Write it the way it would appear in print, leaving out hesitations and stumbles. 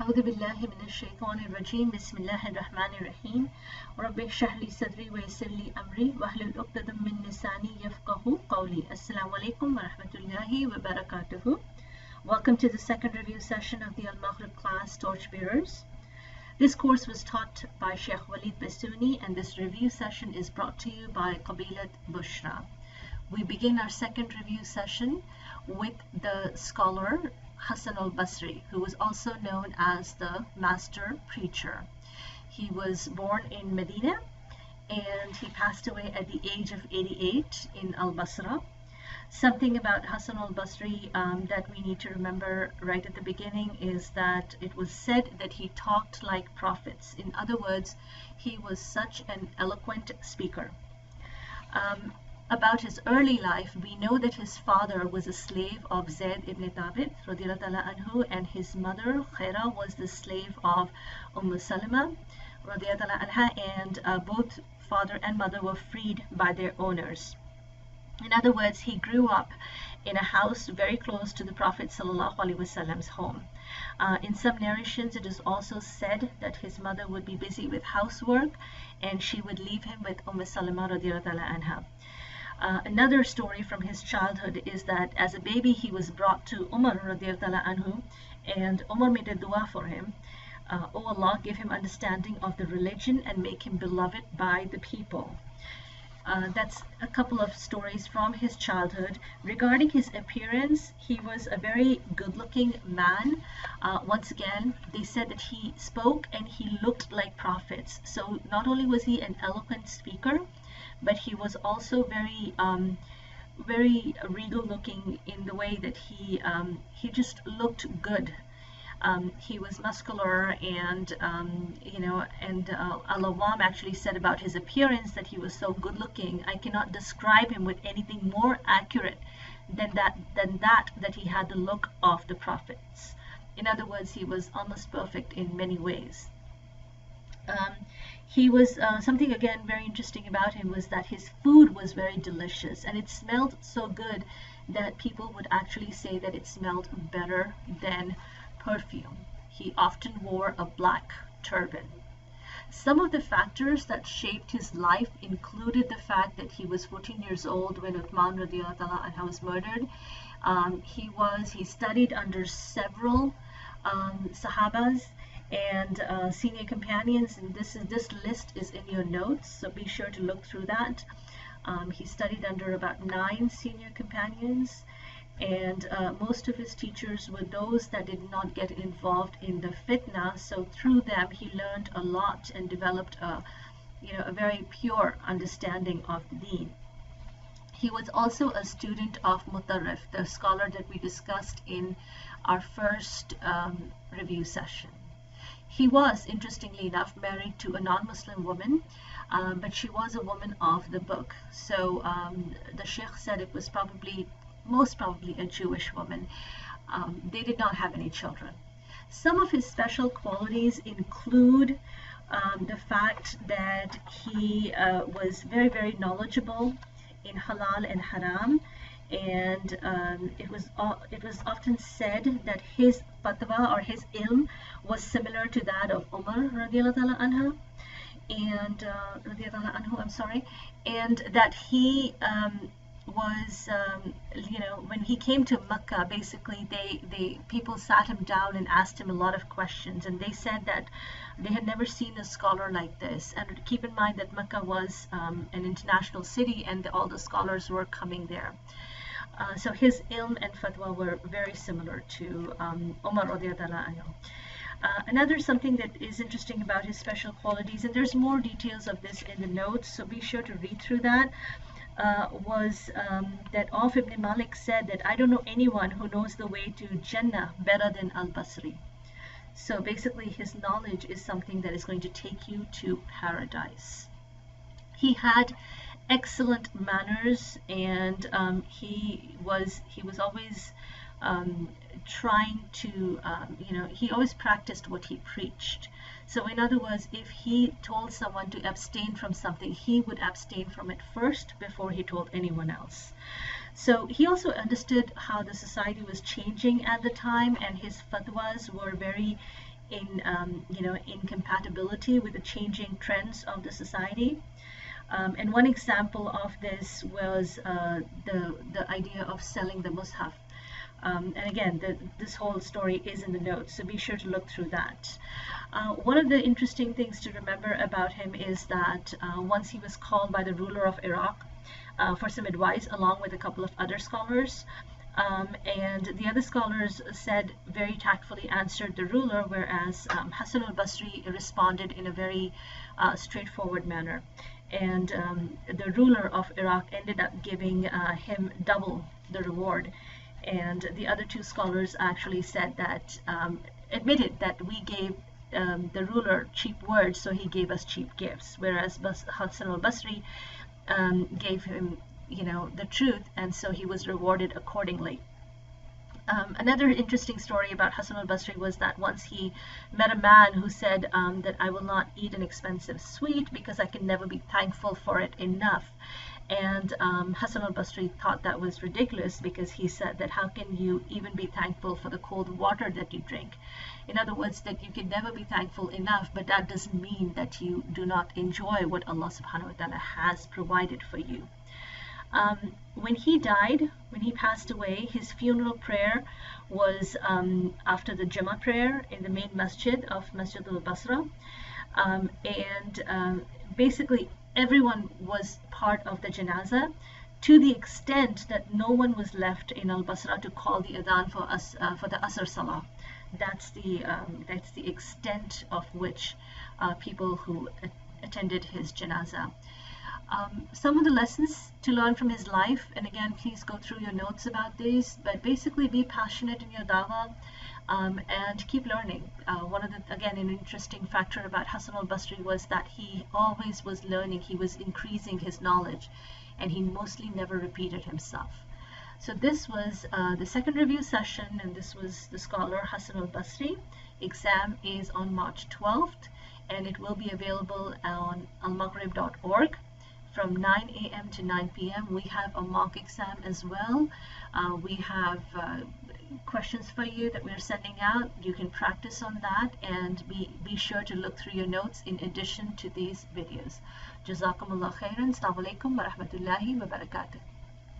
أعوذ بالله من الشيطان الرجيم بسم الله الرحمن الرحيم رب اشرح لي صدري ويسر لي أمري واحلل عقدة من لساني يفقهوا قولي. Assalamu alaikum wa rahmatullahi wa barakatuhu. Welcome to the second review session of the Al-Maghrib class, Torchbearers. This course was taught by Sheikh Walid Basuni, and this review session is brought to you by Qabilat Bushra. We begin our second review session with the scholar Al-Hasan Al-Basree, who was also known as the master preacher. He was born in Medina and he passed away at the age of 88 in Al-Basra. Something about Hasan Al-Basree that we need to remember right at the beginning is that it was said that he talked like prophets. In other words, he was such an eloquent speaker. About his early life, we know that his father was a slave of Zayd ibn Thabit radiyallahu anhu, and his mother Khaira was the slave of Salama radiyallahu anha, and both father and mother were freed by their owners. In other words, he grew up in a house very close to the Prophet ﷺ's home. In some narrations, it is also said that his mother would be busy with housework and she would leave him with Salama radiyallahu anha. Another story from his childhood is that as a baby he was brought to Umar radiyallahu anhu, and Umar made a dua for him. O Allah, give him understanding of the religion and make him beloved by the people. That's a couple of stories from his childhood. Regarding his appearance, he was a very good-looking man. Once again, they said that he spoke and he looked like prophets. So not only was he an eloquent speaker, but he was also very regal looking in the way that he just looked good. He was muscular, and Al-Awam actually said about his appearance that he was so good looking. I cannot describe him with anything more accurate than that he had the look of the prophets. In other words, he was almost perfect in many ways. He was something again very interesting about him was that his food was very delicious, and it smelled so good that people would actually say that it smelled better than perfume. He often wore a black turban. Some of the factors that shaped his life included the fact that he was 14 years old when Uthman radiyallahu anhu was murdered. He studied under several Sahabas and senior companions, and this list is in your notes, so be sure to look through that. He studied under about 9 senior companions, and most of his teachers were those that did not get involved in the fitna, so through them he learned a lot and developed a very pure understanding of the deen. He was also a student of Mutarrif, the scholar that we discussed in our first review session. He was, interestingly enough, married to a non-Muslim woman, but she was a woman of the book. So the Sheikh said it was most probably a Jewish woman. They did not have any children. Some of his special qualities include the fact that he was very, very knowledgeable in halal and haram, and it was often said that his fatwa or his ilm was similar to that of Umar radiyallahu anhu, and and that he was when he came to Mecca, basically people sat him down and asked him a lot of questions, and they said that they had never seen a scholar like this. And keep in mind that Mecca was an international city, and all the scholars were coming there. So his ilm and fatwa were very similar to Umar radiyallahu anhu. Another something that is interesting about his special qualities, and there's more details of this in the notes, so be sure to read through that, was that Auf ibn Malik said that I don't know anyone who knows the way to Jannah better than Al-Basri. So basically his knowledge is something that is going to take you to paradise. He had excellent manners, and he was always trying to he always practiced what he preached. So in other words, if he told someone to abstain from something, he would abstain from it first before he told anyone else. So he also understood how the society was changing at the time, and his fatwas were very incompatibility with the changing trends of the society. And one example of this was the idea of selling the mushaf. And again, this whole story is in the notes, so be sure to look through that. One of the interesting things to remember about him is that once he was called by the ruler of Iraq for some advice, along with a couple of other scholars. And the other scholars said, very tactfully answered the ruler, whereas Hasan al-Basri responded in a very straightforward manner. And the ruler of Iraq ended up giving him double the reward. And the other two scholars actually said that, admitted that we gave the ruler cheap words, so he gave us cheap gifts, whereas Hasan al-Basri gave him, the truth, and so he was rewarded accordingly. Another interesting story about Hasan al-Basri was that once he met a man who said that I will not eat an expensive sweet because I can never be thankful for it enough. And Hasan al-Basri thought that was ridiculous, because he said that how can you even be thankful for the cold water that you drink? In other words, that you can never be thankful enough, but that doesn't mean that you do not enjoy what Allah subhanahu wa ta'ala has provided for you. When he died, when he passed away, his funeral prayer was after the Jummah prayer in the main masjid of Masjid al-Basra. Basically everyone was part of the janazah, to the extent that no one was left in al-Basra to call the adhan for the Asr Salah. That's the extent of which people who attended his janazah. Some of the lessons to learn from his life, and again, please go through your notes about this, but basically be passionate in your dawah, and keep learning. Again, an interesting factor about Hasan al-Basri was that he always was learning, he was increasing his knowledge, and he mostly never repeated himself. So this was the second review session, and this was the scholar Hasan al-Basri. Exam is on March 12th, and it will be available on almaghrib.org. From 9 a.m. to 9 p.m. We have a mock exam as well. We have questions for you that we're sending out. You can practice on that, and be sure to look through your notes in addition to these videos. Jazakumullah khairan. Assalamu alaikum wa rahmatullahi wa barakatuh.